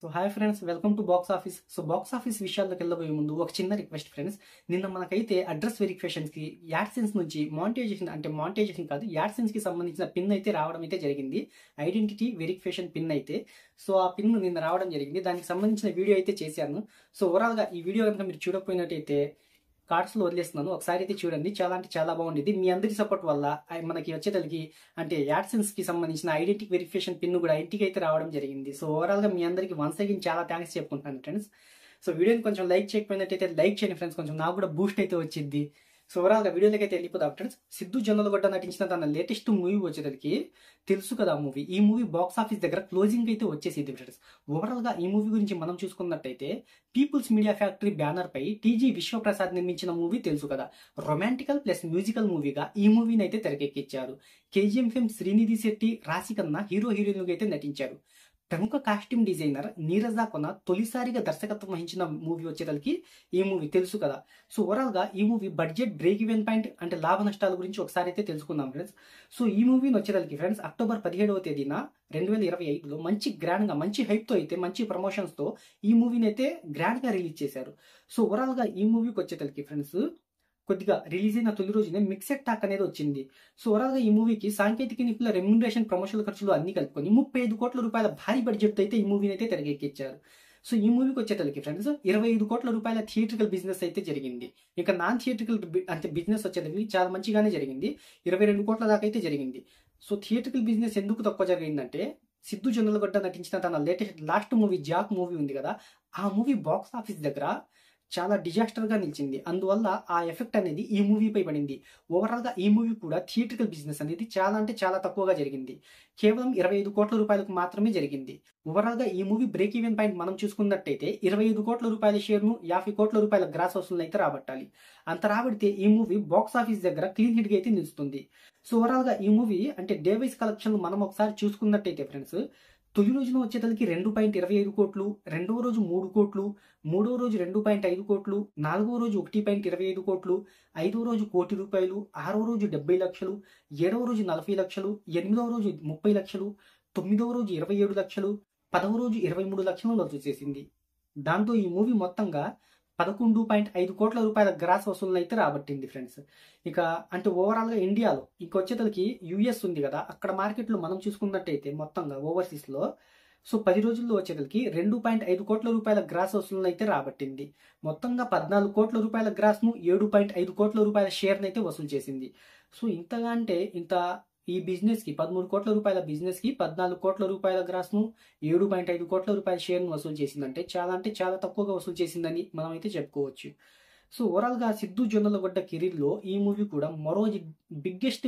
So hi friends, welcome to box office. So box office విషయాల్లోకి వెళ్ళబోయే ముందు ఒక చిన్న రిక్వెస్ట్ ఫ్రెండ్స్. నిన్న మనకైతే అడ్రస్ వెరిఫికేషన్స్ కి యాడ్సెన్స్ నుంచి మానిటైజేషన్ కాదు, యాడ్సెన్స్ కి సంబంధించిన పిన్ అయితే రావడం అయితే జరిగింది. ఐడెంటిటీ వెరిఫికేషన్ పిన్ అయితే. సో ఆ పిన్ నిన్న రావడం జరిగింది. దానికి సంబంధించిన వీడియో అయితే చేశాను. సో ఓవరాల్ గా ఈ వీడియో కనుక మీరు చూడకపోయినట్టయితే కార్డ్స్ లో వదిలేస్తున్నాను, ఒకసారి అయితే చూడండి. చాలా అంటే చాలా బాగుండేది. మీ అందరి సపోర్ట్ వల్ల మనకి వచ్చేతలకి అంటే యాడ్సెన్స్ కి సంబంధించిన ఐడెంటిటీ వెరిఫికేషన్ పిన్ కూడా ఇంటికి అయితే రావడం జరిగింది. సో ఓవరాల్ గా మీ అందరికి వన్స్ అగైన్ చాలా థ్యాంక్స్ చెప్పుకుంటాను ఫ్రెండ్స్. సో వీడియోని కొంచెం లైక్ చేయకపోయినట్టయితే లైక్ చేయండి ఫ్రెండ్స్, కొంచెం నాకు కూడా బూస్ట్ అయితే వచ్చింది. సో ఓవరాల్ గా వీడియోలోకి అయితే వెళ్ళిపోదాం ఫ్రెండ్స్. సిద్ధు జొన్నలగొడ్డ నటించిన తన లేటెస్ట్ మూవీ వచ్చేసరికి తెలుసు కదా మూవీ. ఈ మూవీ బాక్స్ ఆఫీస్ దగ్గర క్లోజింగ్ అయితే వచ్చేసింది ఫ్రెండ్స్. ఓవరాల్ గా ఈ మూవీ గురించి మనం చూసుకున్నట్టయితే పీపుల్స్ మీడియా ఫ్యాక్టరీ బ్యానర్ పై టీజీ విశ్వప్రసాద్ నిర్మించిన మూవీ తెలుసు కదా. రొమాంటికల్ ప్లస్ మ్యూజికల్ మూవీగా ఈ మూవీని అయితే తెరకెక్కించారు. KGM film Srinidhi Shetty, Raashi Khanna hero హీరోయిన్లుగా అయితే నటించారు. ప్రముఖ కాస్ట్యూమ్ డిజైనర్ నీరజా కొన తొలిసారిగా దర్శకత్వం వహించిన మూవీ వచ్చేసరికి ఈ మూవీ తెలుసు కదా. సో ఓవరాల్ గా ఈ movie budget break even point అంటే లాభ నష్టాల గురించి ఒకసారి అయితే తెలుసుకుందాం ఫ్రెండ్స్. సో ఈ మూవీని వచ్చేసరికి ఫ్రెండ్స్ అక్టోబర్ 17వ తేదీన 2025లో మంచి గ్రాండ్ గా మంచి హైప్ తో అయితే మంచి ప్రమోషన్స్ తో ఈ మూవీని అయితే గ్రాండ్ గా రిలీజ్ చేశారు. సో ఓవరాల్ గా ఈ మూవీకి వచ్చేసరికి ఫ్రెండ్స్ కొద్దిగా రిలీజ్ అయిన తొలి రోజునే మిక్సెడ్ టాక్ అనేది వచ్చింది. సో ఓవరాల్ గా ఈ మూవీకి సాంకేతిక నిపుణుల రెమ్యునరేషన్, ప్రమోషనల్ ఖర్చులు అన్ని కలుపుకొని 35 కోట్ల రూపాయల భారీ బడ్జెట్ అయితే ఈ మూవీని అయితే తెరకెక్కించారు. సో ఈ మూవీకి వచ్చేటలకి ఫ్రెండ్స్ 25 కోట్ల రూపాయల థియేట్రికల్ బిజినెస్ అయితే జరిగింది. ఇక నాన్ థియేట్రికల్ అంటే బిజినెస్ వచ్చేటప్పటికి చాలా మంచిగానే జరిగింది. 22 కోట్ల దాకా అయితే జరిగింది. సో థియేట్రికల్ బిజినెస్ ఎందుకు తక్కువ జరిగిందంటే సిద్ధు జొన్నలగొడ్డ నటించిన తన లాస్ట్ మూవీ జాక్ మూవీ ఉంది కదా, ఆ మూవీ బాక్స్ ఆఫీస్ దగ్గర చాలా డిజాస్టర్ గా నిలిచింది. అందువల్ల ఆ ఎఫెక్ట్ అనేది ఈ మూవీపై పడింది. ఓవరాల్ గా ఈ మూవీ కూడా థియేట్రికల్ బిజినెస్ అనేది చాలా అంటే చాలా తక్కువగా జరిగింది. కేవలం 25 కోట్ల రూపాయలకు మాత్రమే జరిగింది. ఓవరాల్ గా ఈ మూవీ బ్రేక్ ఈవెన్ పాయింట్ మనం చూసుకున్నట్టయితే 25 కోట్ల రూపాయల షేర్ ను 50 కోట్ల రూపాయల గ్రాస్ వసూలు అయితే రాబట్టాలి. అంత రాబడితే ఈ మూవీ బాక్స్ ఆఫీస్ దగ్గర క్లీన్ హిట్ గా అయితే నిలుస్తుంది. సో ఓవరాల్ గా ఈ మూవీ అంటే డే వైస్ కలెక్షన్ మనం ఒకసారి చూసుకున్నట్టయితే ఫ్రెండ్స్ తొలి రోజున వచ్చేతలకి 2.25 కోట్లు, రెండవ రోజు 3 కోట్లు, మూడవ రోజు 2.5 కోట్లు, నాలుగవ రోజు 1.25 కోట్లు, ఐదవ రోజు కోటి రూపాయలు, ఆరవ రోజు 70 లక్షలు, ఏడవ రోజు 40 లక్షలు, ఎనిమిదవ రోజు 30 లక్షలు, తొమ్మిదవ రోజు 27 లక్షలు, 10వ రోజు 23 లక్షలను వసూలు చేసింది. దాంతో ఈ మూవీ మొత్తంగా 11.5 కోట్ల రూపాయల గ్రాస్ వసూలను అయితే రాబట్టింది ఫ్రెండ్స్. ఇక అంటే ఓవరాల్ గా ఇండియాలో ఇంకొచ్చేతలకి యుఎస్ ఉంది కదా, అక్కడ మార్కెట్ లో మనం చూసుకున్నట్టయితే మొత్తంగా ఓవర్సీస్ లో సో 10 రోజుల్లో వచ్చేతలకి 2.5 కోట్ల రూపాయల గ్రాస్ వసూలను అయితే రాబట్టింది. మొత్తంగా 14 కోట్ల రూపాయల గ్రాస్ ను 7.5 కోట్ల రూపాయల షేర్ అయితే వసూలు చేసింది. సో ఇంతగా అంటే ఇంత ఈ బిజినెస్ కి 13 కోట్ల రూపాయల బిజినెస్ కి 14 కోట్ల రూపాయల గ్రాస్ ను 7.5 కోట్ల రూపాయల షేర్ ను వసూలు చేసిందంటే చాలా తక్కువగా వసూలు చేసిందని మనం అయితే చెప్పుకోవచ్చు. సో ఓవరాల్ గా సిద్ధు జొన్నలగొడ్డ కెరీర్ లో ఈ మూవీ కూడా మరో బిగ్గెస్ట్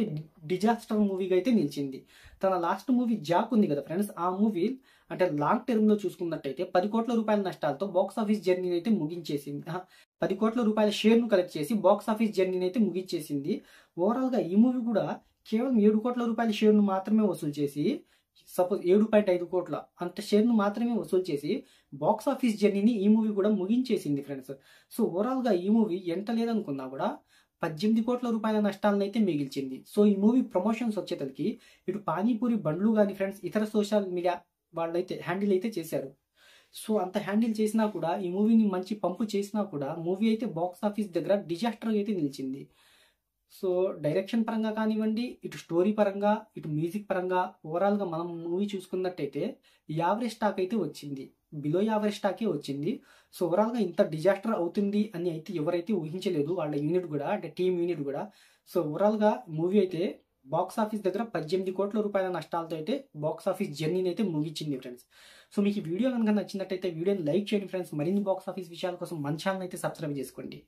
డిజాస్టర్ మూవీగా అయితే నిలిచింది. తన లాస్ట్ మూవీ జాక్ ఉంది కదా ఫ్రెండ్స్, ఆ మూవీ అంటే లాంగ్ టర్మ్ లో చూసుకున్నట్టయితే 10 కోట్ల రూపాయల నష్టాలతో బాక్స్ ఆఫీస్ జర్నీని అయితే ముగించేసింది. 10 కోట్ల రూపాయల షేర్ ను కలెక్ట్ చేసి బాక్స్ ఆఫీస్ జర్నీని అయితే ముగించేసింది. ఓవరాల్ గా ఈ మూవీ కూడా కేవలం 7 కోట్ల రూపాయల షేర్ ను మాత్రమే వసూలు చేసి, సపోజ్ 7.5 కోట్ల అంత షేర్ ను మాత్రమే వసూలు చేసి బాక్స్ ఆఫీస్ జర్నీని ఈ మూవీ కూడా ముగించేసింది ఫ్రెండ్స్. సో ఓవరాల్ గా ఈ మూవీ ఎంత లేదనుకున్నా కూడా 18 కోట్ల రూపాయల నష్టాలను అయితే మిగిల్చింది. సో ఈ మూవీ ప్రమోషన్స్ వచ్చేసరికి ఇటు పానీపూరి బండ్లు కానీ ఫ్రెండ్స్ ఇతర సోషల్ మీడియా వాళ్ళైతే హ్యాండిల్ అయితే చేశారు. సో అంత హ్యాండిల్ చేసినా కూడా ఈ మూవీని మంచి పంపు చేసినా కూడా మూవీ అయితే బాక్స్ ఆఫీస్ దగ్గర డిజాస్టర్ అయితే నిలిచింది. సో డైరెక్షన్ పరంగా కానివ్వండి, ఇటు స్టోరీ పరంగా, ఇటు మ్యూజిక్ పరంగా ఓవరాల్ గా మనం మూవీ చూసుకున్నట్టయితే యావరేజ్ స్టాక్ అయితే వచ్చింది, బిలో యావరేజ్ స్టాకే వచ్చింది. సో ఓవరాల్ గా ఇంత డిజాస్టర్ అవుతుంది అని అయితే ఎవరైతే ఊహించలేదు, వాళ్ళ యూనిట్ కూడా అంటే టీమ్ యూనిట్ కూడా. సో ఓవరాల్ గా మూవీ అయితే బాక్స్ ఆఫీస్ దగ్గర 18 కోట్ల రూపాయల నష్టాలతో అయితే బాక్స్ ఆఫీస్ జర్నీని అయితే ముగించింది ఫ్రెండ్స్. సో మీకు ఈ వీడియో కనుక నచ్చినట్టయితే వీడియోని లైక్ చేయండి ఫ్రెండ్స్. మరిన్ని బాక్స్ ఆఫీస్ విషయాల కోసం మన ఛానల్ అయితే సబ్స్క్రైబ్ చేసుకోండి.